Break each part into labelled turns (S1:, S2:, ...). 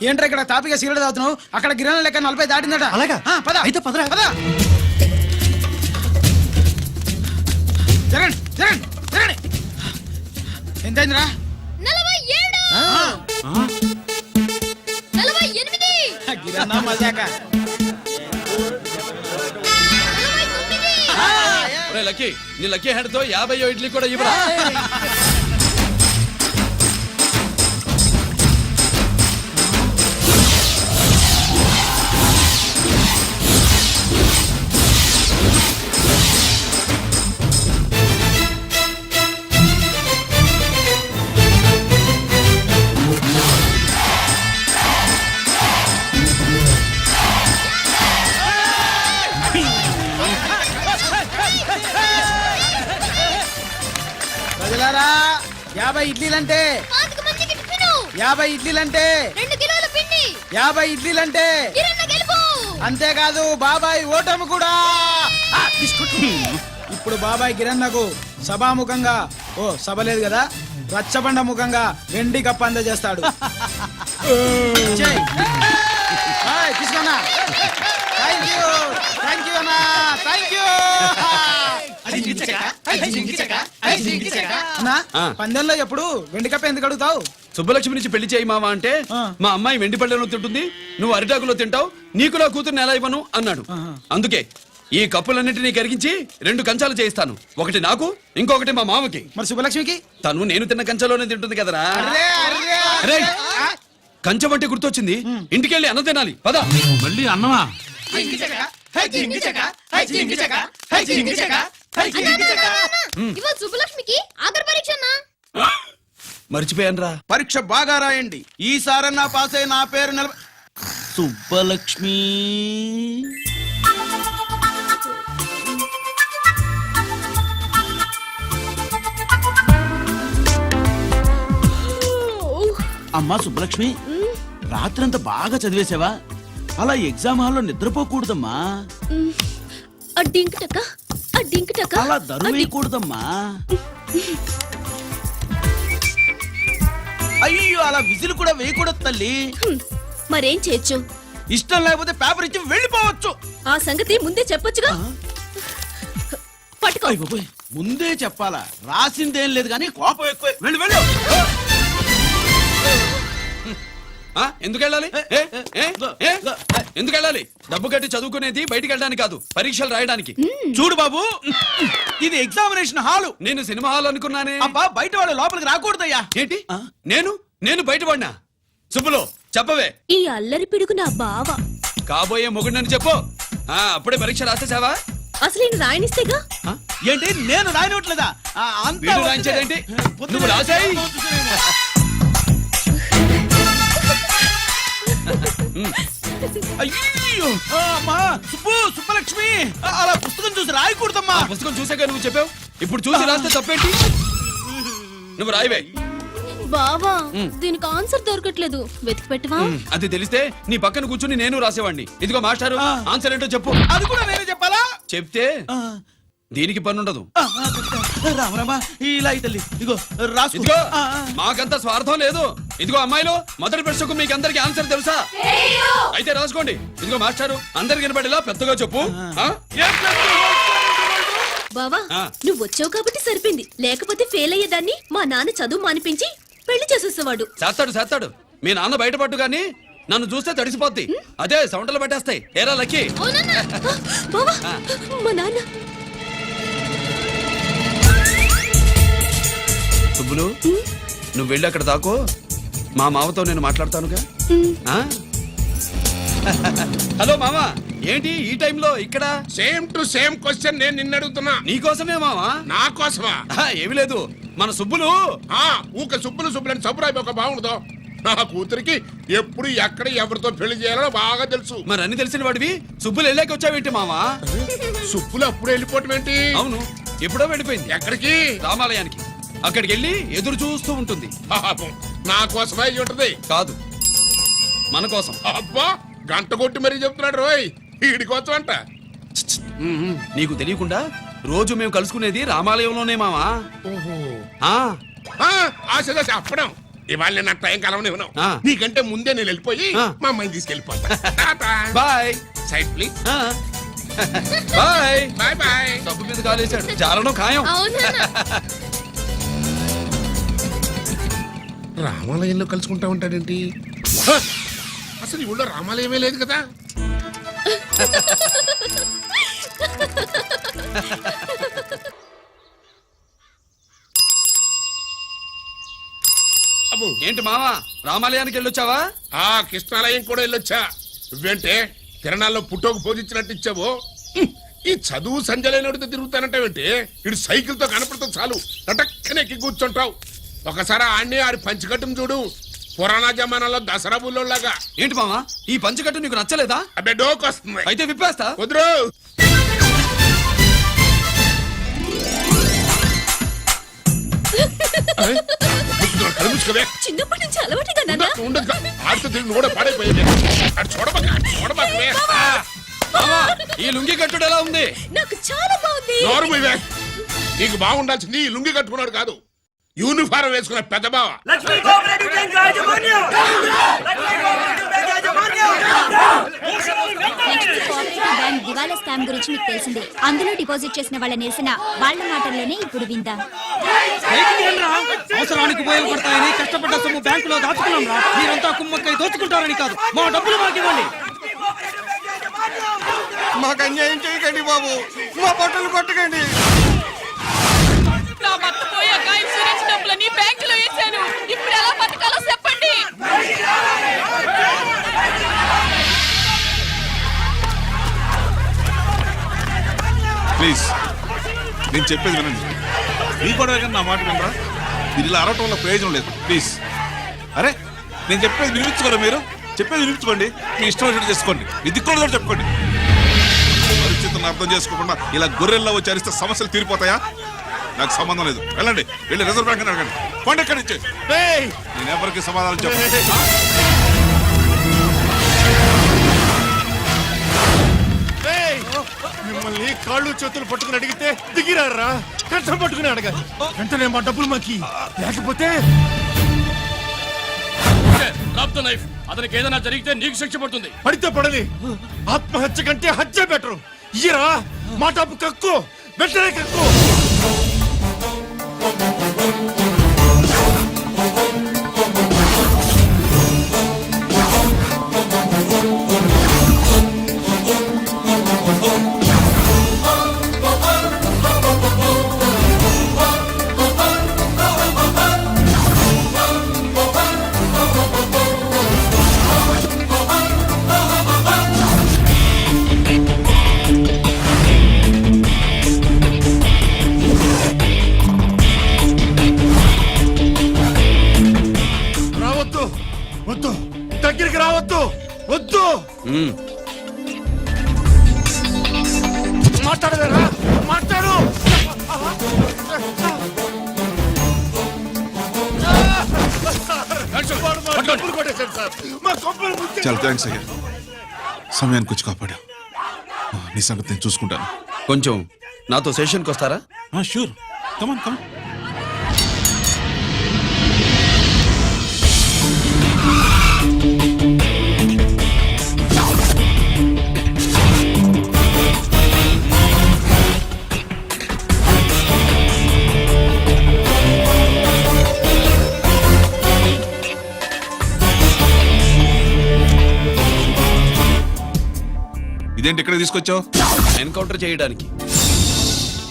S1: ఏంట్రా ఇక్కడ తాపిగా సిగరెట్ తాగుతున్నావు? అక్కడ గిరణం లెక్క 40 దాటిందట.
S2: అలాగా?
S1: పద
S2: అయితే పదరా.
S1: పద. జరగండి జరగండి జరగండి. ఎంతైందిరా?
S3: 47
S1: గిరణం మజాక.
S4: లక్కీ నీ లక్కీ హ్యాండ్ తో 50 ఇడ్లీ కూడా ఇవ్వరా?
S1: ప్రజలారా 50 ఇడ్లీలంటే 50 ఇడ్లీలంటే
S3: 2 కిలోల పిండి
S1: 50 ఇడ్లీలంటే
S3: కిరణ్ గెలుపు.
S1: అంతేకాదు బాబాయ్ ఓటమి కూడా. ఇప్పుడు బాబాయ్ గిరణ్లకు సభాముఖంగా సభ లేదు కదా, రచ్చబండ ముఖంగా వెండి కప్ప అందజేస్తాడు. తీసుకున్నా. థ్యాంక్ యూ అన్నా, థ్యాంక్ యూ. పందెంలో ఎప్పుడు వెండి కప్ప ఎందుకు అడుగుతావు?
S4: సుబ్బలక్ష్మి నుంచి పెళ్లి చేయి మావా అంటే మా అమ్మాయి వెండి పళ్ళెలో తింటుంది, నువ్వు అరిటాకులో తింటావు, నీకు నా కూతుర్ని ఎలా ఇవ్వను అన్నాడు. అందుకే ఈ కప్పులన్నింటినీ కరిగించి 2 కంచాలు చేయిస్తాను. ఒకటి నాకు, ఇంకొకటి మా మామకి.
S1: మరి సుబ్బలక్ష్మికి?
S4: తను నేను తిన్న కంచంలోనే తింటుంది కదరా. అరే కంచం అంటే గుర్తొచ్చింది, ఇంటికెళ్ళి అన్నం తినాలి పద.
S2: మళ్ళీ అన్నమా?
S3: ఇవాళ సుబ్బలక్ష్మికి ఆఖరి పరీక్ష అన్నా.
S4: మర్చిపోయానురా.
S5: పరీక్ష బాగా రాయండి, ఈసారన్నా పాస్ అయి నా పేరు సుబ్బలక్ష్మి. అమ్మా సుబ్బలక్ష్మి, రాత్రంతా బాగా చదివేశావా? అలా ఎగ్జామ్ హాల్లో నిద్రపోకూడదమ్మా. అలా దరువేయకూడదమ్మా. అయ్యో అలా విజిల్ కూడా వేయకూడదు తల్లి.
S3: మరేం చేయొచ్చు?
S5: ఇష్టం లేకపోతే పేపర్ ఇచ్చి వెళ్ళిపోవచ్చు.
S3: ఆ సంగతి ముందే చెప్పొచ్చుగా. పట్టుకో.
S5: ముందే చెప్పాలా? రాసిందేం లేదు కానీ కోపం ఎక్కువ. వెళ్ళు వెళ్ళు.
S4: ఎందుకు వెళ్ళాలి? ఎందుకు వెళ్ళాలి? డబ్బు కట్టి చదువుకునేది బయటికి వెళ్ళడానికి కాదు, పరీక్షలు రాయడానికి.
S5: చూడు బాబు, ఇది ఎగ్జామినేషన్ హాలు.
S4: నేను సినిమా హాల్ అనుకున్నానే.
S5: అబ్బా బయట వాళ్ళు లోపలికి రాకూడదయ్యా.
S4: ఏంటి? నేను బయటపడినా? సుబ్బులు చెప్పవే.
S3: ఈ అల్లరి పిడుగు నా బావ.
S4: కాబోయే మొగుడిని చెప్పు. అప్పుడే పరీక్ష రాసేసావా?
S3: అసలు నేను రాయనిస్తేగా.
S5: ఏంటి నేను రాయనట్లేదా?
S4: వీడు రాయించేదేంటి? నువ్వు రాసేయ్.
S5: అయ్యో అమ్మా సుబ్బలక్ష్మి, అలా పుస్తకం చూసి రాయకూడదమ్మా.
S4: పుస్తకం చూసాక నువ్వు చెప్పావు, ఇప్పుడు చూసి రాస్తే తప్పేంటి? నువ్వు రాయవే.
S3: బావా దీనికి ఆన్సర్ దొరకట్లేదు, వెతికి పెట్టవా?
S4: అది తెలిస్తే నీ పక్కన కూర్చుని నేను రాసేవాడిని. ఇదిగో మాస్టారు, ఆన్సర్ ఏంటో చెప్పు.
S5: అది కూడా నేనే చెప్పాలా?
S4: చెప్తే దీనికి పని ఉండదు.
S5: రామరామా ఇలా తల్లి ఇదిగో రాసుకో.
S4: ఇదిగో మాకంత స్వార్థం లేదు. ఇదిగో అమ్మాయిలు, మొదటి ప్రశ్నకు మీకు అందరికి ఆన్సర్ తెలుసా? అయితే రాసుకోండి. ఇదిగో మాస్టారు, అందరికి వినపడేలా పెద్దగా చెప్పు.
S3: బావా నువ్వు వచ్చావు కాబట్టి సరిపోయింది, లేకపోతే ఫెయిల్ అయ్యేదాన్ని. మా నాన్న చదువు మానిపించి పెళ్లి చేసేసేవాడు.
S4: చేస్తాడు. మీ నాన్న బయటపడ్డు గాని నన్ను చూస్తే తడిసిపోద్ది. అదే సౌంటలు పట్టేస్తాయి. ఏరా లక్కీ.
S3: బావా మా నాన్న.
S4: సుబ్బులు, నువ్వు వెళ్ళి అక్కడ దాకో, మా మామతో నేను మాట్లాడతానుగా. హలో మామా, ఏంటి ఈ టైంలో ఇక్కడ?
S6: సేమ్ టు సేమ్ క్వశ్చన్ నేను నిన్ను అడుగుతున్నా.
S4: నీకోసమే మామా.
S6: నా కోసమా?
S4: ఏమి లేదు, మన సుబ్బులు
S6: ఊక సుబ్బులు అని సబ్బురాయి ఒక బాగుండదు. నా కూతురికి ఎప్పుడు ఎక్కడ ఎవరితో పెళ్లి చేయాలో బాగా తెలుసు.
S4: మరి అన్ని తెలిసిన వాడివి సుబ్బులు వెళ్ళాక వచ్చావేంటి మామా?
S6: సుబ్బులు అప్పుడు వెళ్ళిపోవటం ఏంటి?
S4: అవును, ఎప్పుడో వెళ్ళిపోయింది.
S6: ఎక్కడికి?
S4: రామాలయానికి. అక్కడికి వెళ్ళి ఎదురు చూస్తూ ఉంటుంది.
S6: పాపం నా కోసమే ఉంటది.
S4: కాదు, మన కోసం.
S6: అబ్బా గంట కొట్టి మరీ చెప్తున్నాడు రోయ్, వీడి కోసం అంట.
S4: నీకు తెలియకుండా రోజు మేము కలుసుకునేది రామాలయంలోనే మావా.
S6: ఆశ చెప్పడం ఇవాళ నేను నాకు టైం కాలం ఇవ్వను
S4: ఆ.
S6: నీకంటే ముందే నేను వెళ్ళిపోయి
S4: ఆ.
S6: మా అమ్మాయిని తీసుకెళ్ళిపోతా
S4: bye
S6: side please
S4: bye
S6: bye bye
S4: డబ్బు మీద కాలేశాడు జారడం ఖాయం
S3: అవునా
S6: రామాలయంలో కలుసుకుంటా ఉంటాడేంటి హ! అసలు ఈ ఊళ్ళో రామాలయమే లేదు కదా అబ్బో
S4: ఏంటి మావా రామాలయానికి వెళ్ళొచ్చావా
S6: ఆ కృష్ణాలయం కూడా వెళ్ళొచ్చా నువ్వేంటే తిరణాల్లో పుట్టోకు పూజించినట్టు ఇచ్చావు హ్మ్. ఈ చదువు సంజలైనడితో తిరుగుతానంటావేంటి ఇడు సైకిల్ తో కనపడతావు చాలు టటక్కనే ఎక్కి కూర్చుంటావు ఒకసారి ఆడిని ఆడి పంచికట్టును చూడు పురాణ జమానాలో దసరా బుల్లోలాగా
S4: ఏంటి మావా ఈ పంచకట్టు నీకు నచ్చలేదా
S6: అబ్బే డోక్ వస్తుంది
S4: అయితే విప్పేస్తా
S6: కుదురు కలుపుకోవే
S3: చిన్నప్పటి నుంచి అలవాటుగా నాన్న
S6: ఉండదు ఆడితో తిరిగి కూడా పాడైపోయింది అటు చూడబాకవే
S4: మావా ఈ లుంగి కట్టుడు ఎలా ఉంది
S3: నాకు చాలా బాగుంది
S6: నోరు మూయవే. నీకు బాగుండాల్సింది ఈ లుంగి కట్టుకున్నాడు కాదు యూనిఫారం వేసుకున్న పెద్ద బావ
S2: నెక్స్ట్ కోఆపరేటివ్ బ్యాంక్ దివాలా స్కామ్ గురించి మీకు తెలిసిందే. అందులో డిపాజిట్ చేసిన వాళ్ళ నిరసన వాళ్ళ మాటల్లోనే ఇప్పుడు విందాం.
S5: అవసరానికి ఉపయోగపడతాయని కష్టపడ్డ సొమ్ము బ్యాంకులో దాచుకున్నాం రా. మీరంతా కుమ్మక్కై దోచుకుంటారని కాదు, మా డబ్బులు మాకు ఇవ్వండి.
S7: మాకు అన్యాయం చేయకండి బాబు, మా బట్టలు కొట్టకండి.
S3: నా భర్త పోయాక ఇన్సూరెన్స్ డబ్బులని బ్యాంకులో వేశాను. ఇప్పుడు ఎలా బతకాలో చెప్పండి.
S7: ప్లీజ్ నేను చెప్పేది వినండి. మీ కూడా నా మాట వినరా? మీరు ఇలా అరవటం వల్ల ప్రయోజనం లేదు. ప్లీజ్ అరే నేను చెప్పేది వినిపించుకోరా? మీరు చెప్పేది వినిపించుకోండి, మీ ఇష్టం వచ్చినట్టు చేసుకోండి, మీ దిక్కులో చెప్పుకోండి. పరిస్థితులను అర్థం చేసుకోకుండా ఇలా గొర్రెల్లో వచ్చి అరిస్తే సమస్యలు తీరిపోతాయా? నాకు సంబంధం లేదు, వెళ్ళండి. వెళ్ళి రిజర్వ్ బ్యాంక్ అడగండి. పండి ఎక్కడి నుంచి. నేను ఎవరికి సమాధానం చెప్పను.
S8: మిమ్మల్ని కాళ్ళు చేతులు పట్టుకుని అడిగితే దిగిరారా? కష్టం పట్టుకుని అడగాలి. వెంటనే మా డబ్బులు మాకి, లేకపోతే
S4: అతనికి ఏదైనా జరిగితే నీకు శిక్ష పడుతుంది.
S8: పడితే పడని, ఆత్మహత్య కంటే హత్య బెటరు. ఇయ్యరా మా డబ్బు కక్కు, వెంటనే కక్కు. రావద్దు, వద్దు, దగ్గరికి రావద్దు, వద్దు. మాట్లాడలేరా? మాట్లాడు. డబ్బులు కొట్టేశాడు సార్, మా కొంపలు ముంచె-
S7: చాలా థ్యాంక్స్ అయ్యా, సమయానికి వచ్చి కాపాడా. నీ సంగతి నేను చూసుకుంటాను.
S4: కొంచెం నాతో సెషన్కి వస్తారా?
S7: షూర్, కమాన్ కమాన్. ఇదేంటి ఇక్కడ తీసుకొచ్చావు?
S4: ఎన్కౌంటర్ చేయడానికి.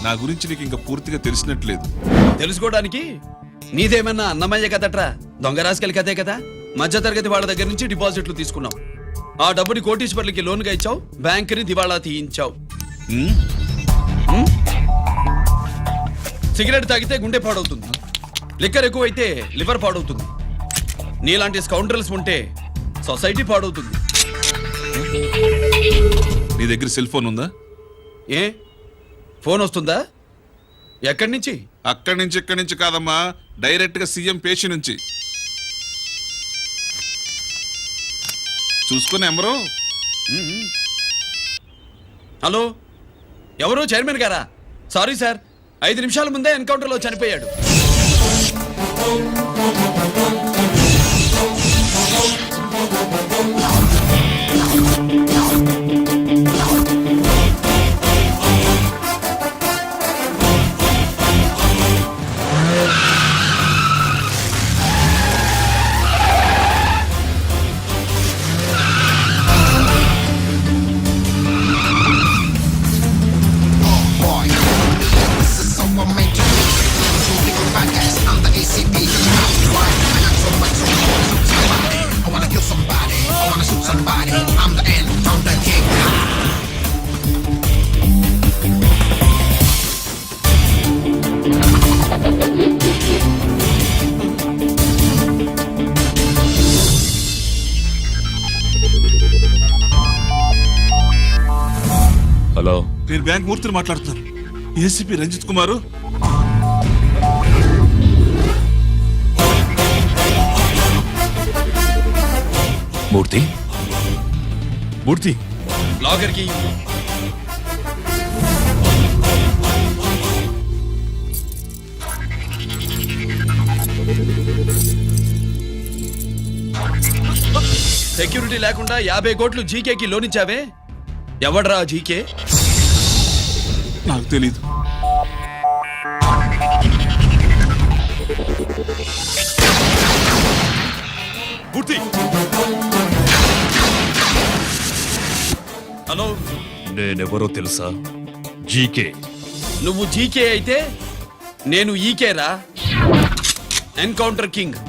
S7: నా గురించి నీకు ఇంకా పూర్తిగా తెలిసినట్లేదు.
S4: తెలుసుకోవడానికి నీదేమన్నా అన్నమయ్య కదట్రా, దొంగ రాసుకెళ్ళి కదే కదా. మధ్య తరగతి వాళ్ళ దగ్గర నుంచి డిపాజిట్లు తీసుకున్నావు, ఆ డబ్బుని కోటీశ్వర్లకి లోన్గా ఇచ్చావు, బ్యాంకుని దివాళా తీయించావు. సిగరెట్ తాగితే గుండె పాడవుతుంది, లిక్కర్ ఎక్కువైతే లివర్ పాడవుతుంది. నీలాంటి స్కౌండ్రల్స్ ఉంటే సొసైటీ పాడవుతుంది.
S7: నీ దగ్గర సెల్ ఫోన్ ఉందా?
S4: ఏ ఫోన్ వస్తుందా? ఎక్కడి నుంచి?
S7: అక్కడి నుంచి ఇక్కడి నుంచి కాదమ్మా, డైరెక్ట్ గా సీఎం పేషి నుంచి. చూసుకుని ఎవరు?
S4: హలో, ఎవరు? చైర్మన్ గారా? సారీ సార్, 5 నిమిషాల ముందే ఎన్కౌంటర్లో చనిపోయాడు.
S9: హలో
S7: నేను బ్యాంక్ మూర్తిని మాట్లాడుతున్నాను. ఏసీపీ రంజిత్ కుమారు.
S9: మూర్తి మూర్తి
S4: లాగర్ కి సెక్యూరిటీ లేకుండా 50 కోట్లు జీకేకి లోన్ ఇచ్చావే, ఎవడ్రా జీకే?
S7: నాకు తెలీదు.
S9: మూర్తి
S4: హలో,
S9: నేనెవరో తెలుసా? జీకే.
S4: నువ్వు జీకే అయితే నేను ఈకే రా, ఎన్కౌంటర్ కింగ్.